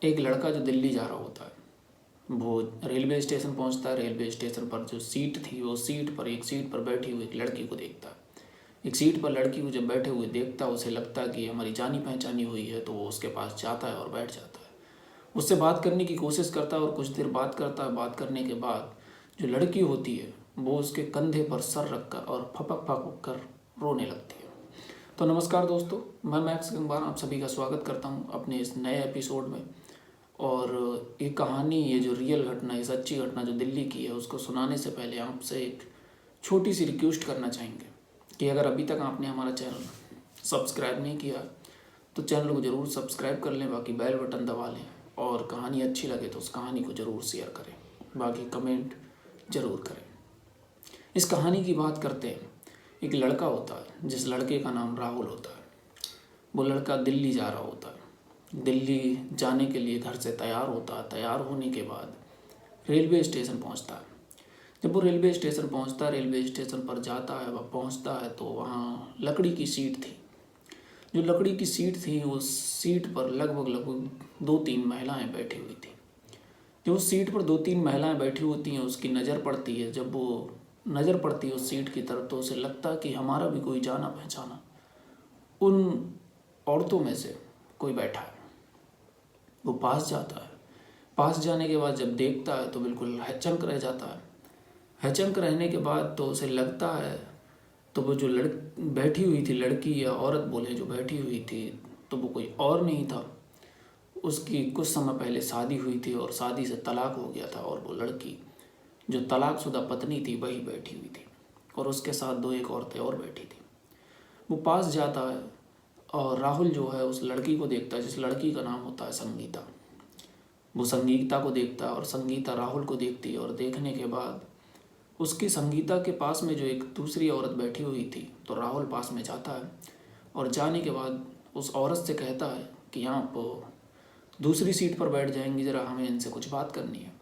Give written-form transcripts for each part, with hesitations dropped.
एक लड़का जो दिल्ली जा रहा होता है, वो रेलवे स्टेशन पहुंचता है। रेलवे स्टेशन पर जो सीट थी, वो सीट पर एक सीट पर बैठी हुई एक लड़की को देखता है। एक सीट पर लड़की को जब बैठे हुए देखता है, उसे लगता है कि हमारी जानी पहचानी हुई है, तो वो उसके पास जाता है और बैठ जाता है। उससे बात करने की कोशिश करता है और कुछ देर बात करता है। बात करने के बाद जो लड़की होती है वो उसके कंधे पर सर रखकर और फपक फपक कर रोने लगती है। तो नमस्कार दोस्तों, मैं मैक्स गंगवार आप सभी का स्वागत करता हूं अपने इस नए एपिसोड में। और ये कहानी, ये जो रियल घटना, ये सच्ची घटना जो दिल्ली की है, उसको सुनाने से पहले आपसे एक छोटी सी रिक्वेस्ट करना चाहेंगे कि अगर अभी तक आपने हमारा चैनल सब्सक्राइब नहीं किया तो चैनल को ज़रूर सब्सक्राइब कर लें, बाकी बेल बटन दबा लें और कहानी अच्छी लगे तो उस कहानी को ज़रूर शेयर करें, बाकी कमेंट ज़रूर करें। इस कहानी की बात करते हैं। एक लड़का होता है जिस लड़के का नाम राहुल होता है। वो लड़का दिल्ली जा रहा होता है। दिल्ली जाने के लिए घर से तैयार होता है। तैयार होने के बाद रेलवे स्टेशन पहुंचता है। जब वो रेलवे स्टेशन पहुंचता है, रेलवे स्टेशन पर जाता है, वह पहुंचता है तो वहाँ लकड़ी की सीट थी। जो लकड़ी की सीट थी, उस सीट पर लगभग 2-3 महिलाएं बैठी हुई थी। जो उस सीट पर 2-3 महिलाएं बैठी होती हैं, उसकी नज़र पड़ती है। जब वो नज़र पड़ती है उस सीट की तरफ, तो उसे लगता है कि हमारा भी कोई जाना पहचाना उन औरतों में से कोई बैठा है। वो पास जाता है। पास जाने के बाद जब देखता है तो बिल्कुल हैचंक रह जाता है। हैचंक रहने के बाद तो उसे लगता है, तो वो जो बैठी हुई थी लड़की या औरत बोले, जो बैठी हुई थी, तो वो कोई और नहीं था। उसकी कुछ समय पहले शादी हुई थी और शादी से तलाक हो गया था, और वो लड़की जो तलाकशुदा पत्नी थी वही बैठी हुई थी, और उसके साथ 2-1 औरतें और बैठी थी। वो पास जाता है और राहुल जो है उस लड़की को देखता है, जिस लड़की का नाम होता है संगीता। वो संगीता को देखता है और संगीता राहुल को देखती है, और देखने के बाद उसकी संगीता के पास में जो एक दूसरी औरत बैठी हुई थी, तो राहुल पास में जाता है और जाने के बाद उस औरत से कहता है कि आप दूसरी सीट पर बैठ जाएंगी, ज़रा हमें इनसे कुछ बात करनी है।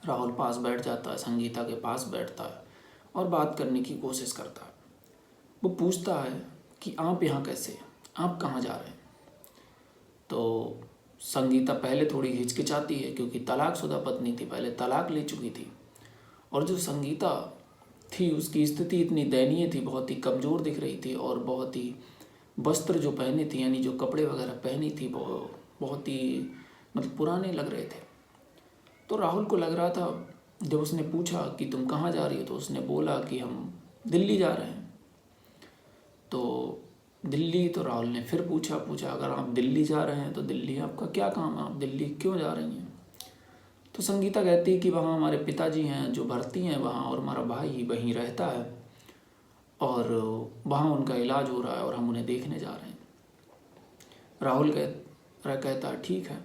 राहुल पास बैठ जाता है, संगीता के पास बैठता है और बात करने की कोशिश करता है। वो पूछता है कि आप यहाँ कैसे, आप कहाँ जा रहे हैं। तो संगीता पहले थोड़ी हिचकिचाती है, क्योंकि तलाकशुदा पत्नी थी, पहले तलाक ले चुकी थी, और जो संगीता थी उसकी स्थिति इतनी दयनीय थी, बहुत ही कमज़ोर दिख रही थी, और बहुत ही वस्त्र जो पहने थी, यानी जो कपड़े वगैरह पहनी थी, वो बहुत ही मतलब पुराने लग रहे थे। तो राहुल को लग रहा था, जब उसने पूछा कि तुम कहाँ जा रही हो, तो उसने बोला कि हम दिल्ली जा रहे हैं। तो दिल्ली, तो राहुल ने फिर पूछा अगर आप दिल्ली जा रहे हैं तो दिल्ली आपका क्या काम है, आप दिल्ली क्यों जा रही हैं। तो संगीता कहती है कि वहाँ हमारे पिताजी हैं जो भर्ती हैं वहाँ, और हमारा भाई वहीं रहता है, और वहाँ उनका इलाज हो रहा है और हम उन्हें देखने जा रहे हैं। राहुल कहता है ठीक है।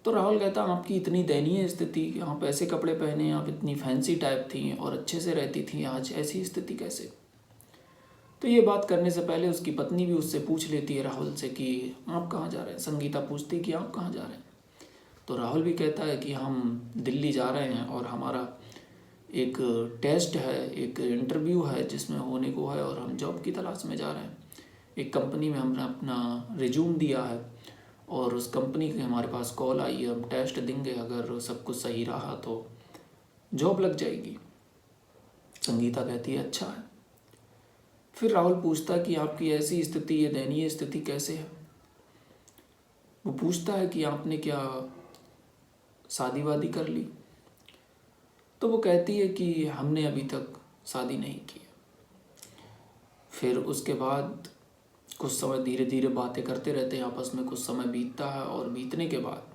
तो राहुल कहता है आपकी इतनी दयनीय स्थिति, आप ऐसे कपड़े पहने, आप इतनी फैंसी टाइप थी और अच्छे से रहती थी, आज ऐसी स्थिति कैसे। तो ये बात करने से पहले उसकी पत्नी भी उससे पूछ लेती है राहुल से कि आप कहाँ जा रहे हैं। संगीता पूछती कि आप कहाँ जा रहे हैं। तो राहुल भी कहता है कि हम दिल्ली जा रहे हैं और हमारा एक टेस्ट है, एक इंटरव्यू है जिसमें होने को है, और हम जॉब की तलाश में जा रहे हैं। एक कंपनी में हमने अपना रिज्यूम दिया है और उस कंपनी की हमारे पास कॉल आई है, हम टेस्ट देंगे, अगर सब कुछ सही रहा तो जॉब लग जाएगी। संगीता कहती है अच्छा है। फिर राहुल पूछता कि आपकी ऐसी स्थिति, ये दयनीय स्थिति कैसे है। वो पूछता है कि आपने क्या शादी वादी कर ली। तो वो कहती है कि हमने अभी तक शादी नहीं की। फिर उसके बाद कुछ समय धीरे धीरे बातें करते रहते हैं आपस में, कुछ समय बीतता है, और बीतने के बाद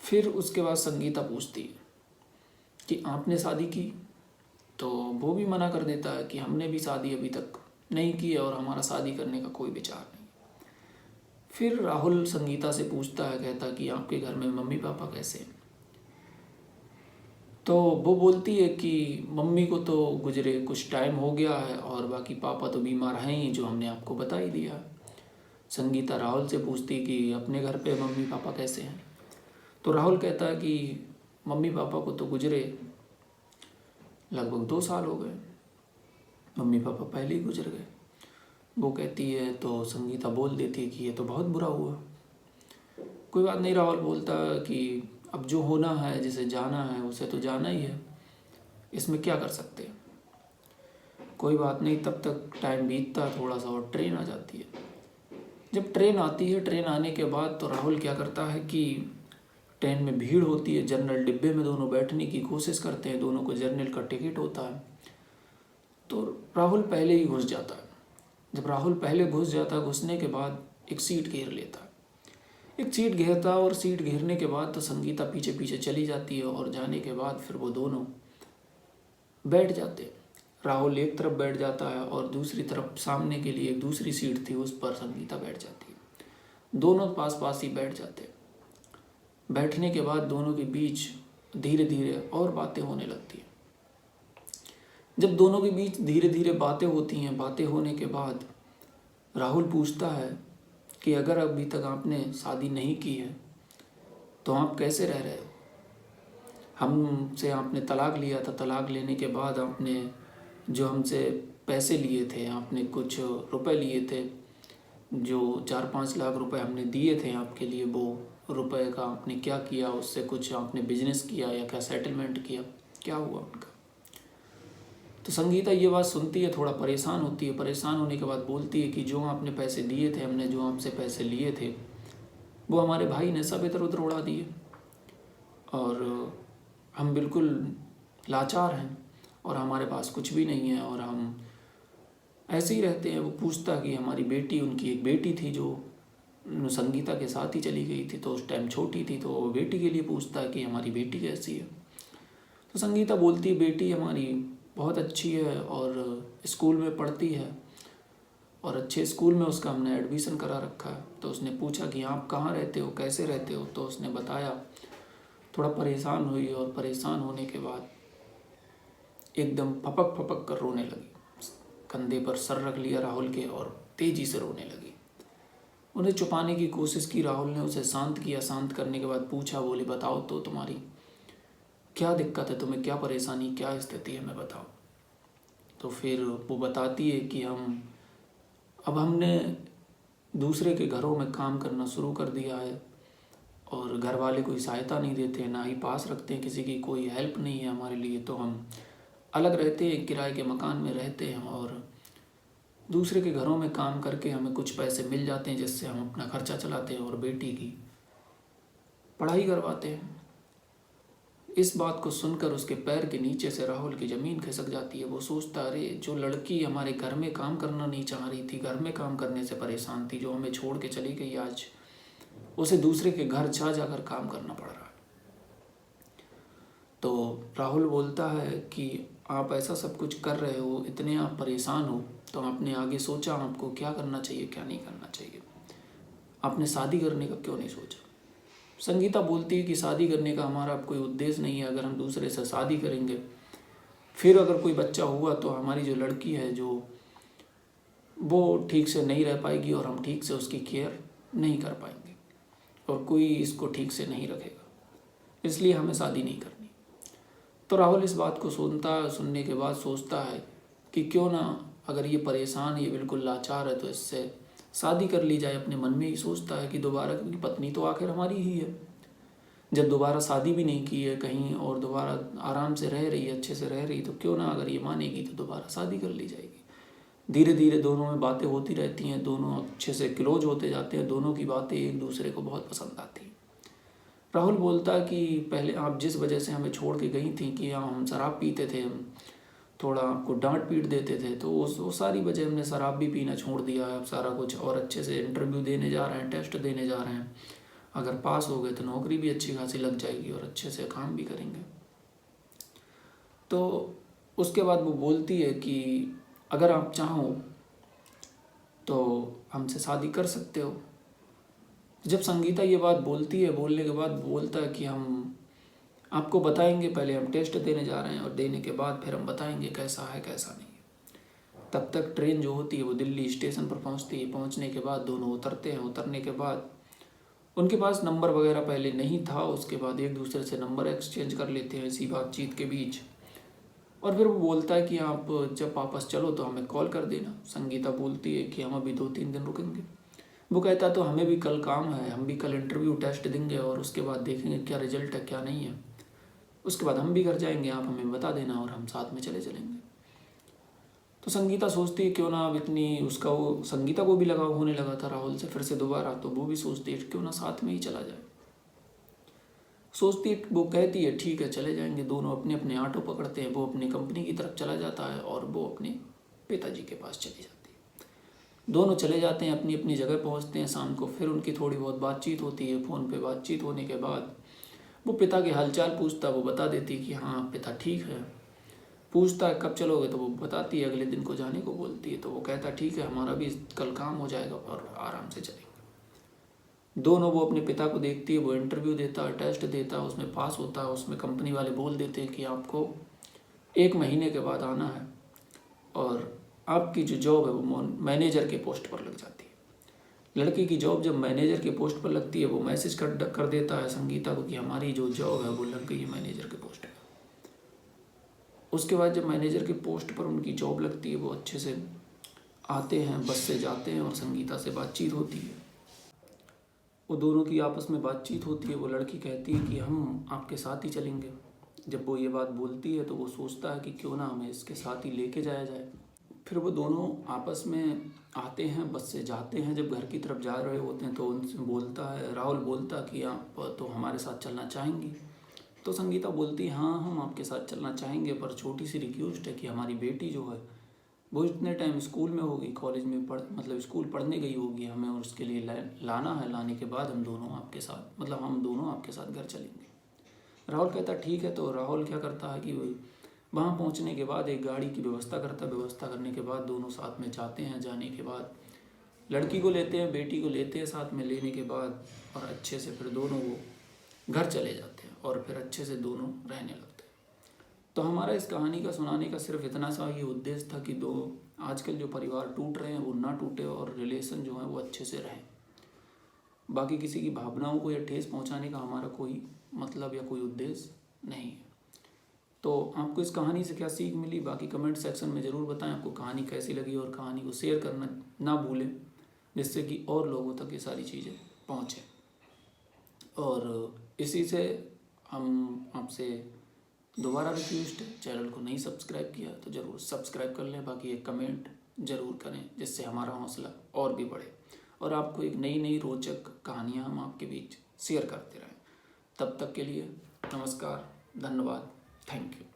फिर उसके बाद संगीता पूछती है कि आपने शादी की। तो वो भी मना कर देता है कि हमने भी शादी अभी तक नहीं की है और हमारा शादी करने का कोई विचार नहीं। फिर राहुल संगीता से पूछता है, कहता कि आपके घर में मम्मी पापा कैसे हैं। तो वो बोलती है कि मम्मी को तो गुजरे कुछ टाइम हो गया है, और बाकी पापा तो बीमार हैं ही, जो हमने आपको बता ही दिया। संगीता राहुल से पूछती कि अपने घर पे मम्मी पापा कैसे हैं। तो राहुल कहता है कि मम्मी पापा को तो गुजरे लगभग 2 साल हो गए, मम्मी पापा पहले ही गुजर गए। वो कहती है, तो संगीता बोल देती है कि ये तो बहुत बुरा हुआ। कोई बात नहीं, राहुल बोलता कि अब जो होना है, जिसे जाना है उसे तो जाना ही है, इसमें क्या कर सकते हैं। कोई बात नहीं, तब तक टाइम बीतता थोड़ा सा और ट्रेन आ जाती है। जब ट्रेन आती है, ट्रेन आने के बाद तो राहुल क्या करता है कि ट्रेन में भीड़ होती है, जनरल डिब्बे में दोनों बैठने की कोशिश करते हैं, दोनों को जनरल का टिकट होता है, तो राहुल पहले ही घुस जाता है। जब राहुल पहले घुस जाता है, घुसने के बाद एक सीट घेर लेता है, एक सीट घेरता है, और सीट घेरने के बाद तो संगीता पीछे पीछे चली जाती है, और जाने के बाद फिर वो दोनों बैठ जाते हैं। राहुल एक तरफ बैठ जाता है और दूसरी तरफ सामने के लिए एक दूसरी सीट थी, उस पर संगीता बैठ जाती है। दोनों पास पास ही बैठ जाते हैं। बैठने के बाद दोनों के बीच धीरे धीरे और बातें होने लगती हैं। जब दोनों के बीच धीरे धीरे बातें होती हैं, बातें होने के बाद राहुल पूछता है कि अगर अभी तक आपने शादी नहीं की है तो आप कैसे रह रहे हो। हमसे आपने तलाक लिया था, तलाक लेने के बाद आपने जो हमसे पैसे लिए थे, आपने कुछ रुपए लिए थे, जो 4-5 लाख रुपए हमने दिए थे आपके लिए, वो रुपए का आपने क्या किया, उससे कुछ आपने बिजनेस किया या क्या सेटलमेंट किया, क्या हुआ उनका। तो संगीता ये बात सुनती है, थोड़ा परेशान होती है। परेशान होने के बाद बोलती है कि जो आपने पैसे दिए थे, हमने जो आपसे पैसे लिए थे, वो हमारे भाई ने सब इधर उधर उड़ा दिए, और हम बिल्कुल लाचार हैं, और हमारे पास कुछ भी नहीं है, और हम ऐसे ही रहते हैं। वो पूछता कि हमारी बेटी, उनकी एक बेटी थी जो संगीता के साथ ही चली गई थी, तो उस टाइम छोटी थी, तो वो बेटी के लिए पूछता है कि हमारी बेटी कैसी है। तो संगीता बोलती है बेटी हमारी बहुत अच्छी है, और स्कूल में पढ़ती है, और अच्छे स्कूल में उसका हमने एडमिशन करा रखा है। तो उसने पूछा कि आप कहाँ रहते हो, कैसे रहते हो, तो उसने बताया। थोड़ा परेशान हुई, और परेशान होने के बाद एकदम फपक फपक कर रोने लगी। कंधे पर सर रख लिया राहुल के और तेजी से रोने लगी। उन्हें छुपाने की कोशिश की, राहुल ने उसे शांत किया। शांत करने के बाद पूछा, बोली बताओ तो तुम्हारी क्या दिक्कत है, तुम्हें क्या परेशानी, क्या स्थिति है, मैं बताओ। तो फिर वो बताती है कि अब हमने दूसरे के घरों में काम करना शुरू कर दिया है, और घर वाले कोई सहायता नहीं देते, ना ही पास रखते हैं, किसी की कोई हेल्प नहीं है हमारे लिए, तो हम अलग रहते हैं, किराए के मकान में रहते हैं, और दूसरे के घरों में काम करके हमें कुछ पैसे मिल जाते हैं, जिससे हम अपना खर्चा चलाते हैं और बेटी की पढ़ाई करवाते हैं। इस बात को सुनकर उसके पैर के नीचे से राहुल की ज़मीन खिसक जाती है। वो सोचता, अरे जो लड़की हमारे घर में काम करना नहीं चाह रही थी, घर में काम करने से परेशान थी, जो हमें छोड़ के चली गई, आज उसे दूसरे के घर जा जाकर काम करना पड़ रहा है। तो राहुल बोलता है कि आप ऐसा सब कुछ कर रहे हो, इतने आप परेशान हो, तो आपने आगे सोचा आपको क्या करना चाहिए, क्या नहीं करना चाहिए, आपने शादी करने का क्यों नहीं सोचा। संगीता बोलती है कि शादी करने का हमारा कोई उद्देश्य नहीं है। अगर हम दूसरे से शादी करेंगे, फिर अगर कोई बच्चा हुआ, तो हमारी जो लड़की है जो वो ठीक से नहीं रह पाएगी, और हम ठीक से उसकी केयर नहीं कर पाएंगे, और कोई इसको ठीक से नहीं रखेगा, इसलिए हमें शादी नहीं करनी। तो राहुल इस बात को सुनने के बाद सोचता है कि क्यों ना, अगर ये परेशान, ये बिल्कुल लाचार है, तो इससे शादी कर ली जाए। अपने मन में ही सोचता है कि दोबारा, क्योंकि पत्नी तो आखिर हमारी ही है, जब दोबारा शादी भी नहीं की है कहीं, और दोबारा आराम से रह रही है, अच्छे से रह रही, तो क्यों ना, अगर ये मानेगी तो दोबारा शादी कर ली जाएगी। धीरे धीरे दोनों में बातें होती रहती हैं, दोनों अच्छे से क्लोज होते जाते हैं, दोनों की बातें एक दूसरे को बहुत पसंद आती हैं। राहुल बोलता है कि पहले आप जिस वजह से हमें छोड़ के गई थी, कि हम शराब पीते थे, हम थोड़ा आपको डांट पीट देते थे, तो वो सारी वजह हमने शराब भी पीना छोड़ दिया है। अब सारा कुछ, और अच्छे से इंटरव्यू देने जा रहे हैं, टेस्ट देने जा रहे हैं, अगर पास हो गए तो नौकरी भी अच्छी खासी लग जाएगी, और अच्छे से काम भी करेंगे। तो उसके बाद वो बोलती है कि अगर आप चाहो तो हमसे शादी कर सकते हो। जब संगीता ये बात बोलती है, बोलने के बाद बोलता है कि हम आपको बताएंगे, पहले हम टेस्ट देने जा रहे हैं, और देने के बाद फिर हम बताएंगे कैसा है कैसा नहीं है। तब तक ट्रेन जो होती है वो दिल्ली स्टेशन पर पहुंचती है। पहुंचने के बाद दोनों उतरते हैं। उतरने के बाद उनके पास नंबर वगैरह पहले नहीं था, उसके बाद एक दूसरे से नंबर एक्सचेंज कर लेते हैं इसी बातचीत के बीच। और फिर वो बोलता है कि आप जब वापस चलो तो हमें कॉल कर देना। संगीता बोलती है कि हम अभी 2-3 दिन रुकेंगे। वो कहता तो हमें भी कल काम है, हम भी कल इंटरव्यू टेस्ट देंगे और उसके बाद देखेंगे क्या रिजल्ट है क्या नहीं है, उसके बाद हम भी घर जाएंगे, आप हमें बता देना और हम साथ में चलेंगे। तो संगीता सोचती है क्यों ना अब इतनी उसका वो संगीता को भी लगाव होने लगा था राहुल से फिर से दोबारा, तो वो भी सोचती है क्यों ना साथ में ही चला जाए। सोचती वो कहती है ठीक है चले जाएंगे। दोनों अपने अपने ऑटो पकड़ते हैं, वो अपनी कंपनी की तरफ चला जाता है और वो अपने पिताजी के पास चली जाती है। दोनों चले जाते हैं, अपनी अपनी जगह पहुंचते हैं। शाम को फिर उनकी थोड़ी बहुत बातचीत होती है। फ़ोन पे बातचीत होने के बाद वो पिता के हालचाल पूछता, वो बता देती कि हाँ पिता ठीक है। पूछता है कब चलोगे, तो वो बताती है अगले दिन को जाने को बोलती है। तो वो कहता ठीक है हमारा भी कल काम हो जाएगा और आराम से चलेंगे। दोनों वो अपने पिता को देखती है, वो इंटरव्यू देता है, टेस्ट देता है, उसमें पास होता है। उसमें कंपनी वाले बोल देते हैं कि आपको 1 महीने के बाद आना है और आपकी जो जॉब है वो मैनेजर के पोस्ट पर लग जाती है। लड़की की जॉब जब मैनेजर के पोस्ट पर लगती है, वो मैसेज कर देता है संगीता को कि हमारी जो जॉब है वो लग गई है मैनेजर के पोस्ट पर। उसके बाद जब मैनेजर के पोस्ट पर उनकी जॉब लगती है, वो अच्छे से आते हैं, बस से जाते हैं और संगीता से बातचीत होती है। वो दोनों की आपस में बातचीत होती है। वो लड़की कहती है कि हम आपके साथ ही चलेंगे। जब वो ये बात बोलती है तो वो सोचता है कि क्यों ना हमें इसके साथ ही लेके जाया जाए। फिर वो दोनों आपस में आते हैं, बस से जाते हैं। जब घर की तरफ जा रहे होते हैं तो उनसे बोलता है राहुल बोलता कि आप तो हमारे साथ चलना चाहेंगी। तो संगीता बोलती है हाँ हम आपके साथ चलना चाहेंगे, पर छोटी सी रिक्वेस्ट है कि हमारी बेटी जो है वो इतने टाइम स्कूल में होगी, कॉलेज में मतलब स्कूल पढ़ने गई होगी, हमें और उसके लिए लाना है। लाने के बाद हम दोनों आपके साथ घर चलेंगे। राहुल कहता ठीक है। तो राहुल क्या करता है कि वहाँ पहुँचने के बाद एक गाड़ी की व्यवस्था करता है। व्यवस्था करने के बाद दोनों साथ में जाते हैं। जाने के बाद लड़की को लेते हैं, बेटी को लेते हैं साथ में। लेने के बाद और अच्छे से फिर दोनों वो घर चले जाते हैं और फिर अच्छे से दोनों रहने लगते हैं। तो हमारा इस कहानी का सुनाने का सिर्फ इतना सा ही उद्देश्य था कि आजकल जो परिवार टूट रहे हैं वो ना टूटे और रिलेशन जो है वो अच्छे से रहें। बाकी किसी की भावनाओं को या ठेस पहुंचाने का हमारा कोई मतलब या कोई उद्देश्य नहीं है। तो आपको इस कहानी से क्या सीख मिली, बाकी कमेंट सेक्शन में ज़रूर बताएं आपको कहानी कैसी लगी, और कहानी को शेयर करना ना भूलें जिससे कि और लोगों तक ये सारी चीज़ें पहुँचें। और इसी से हम आपसे दोबारा रिक्वेस्ट है, चैनल को नहीं सब्सक्राइब किया तो ज़रूर सब्सक्राइब कर लें। बाकी एक कमेंट ज़रूर करें जिससे हमारा हौसला और भी बढ़े और आपको एक नई रोचक कहानियाँ हम आपके बीच शेयर करते रहें। तब तक के लिए नमस्कार, धन्यवाद, थैंक यू।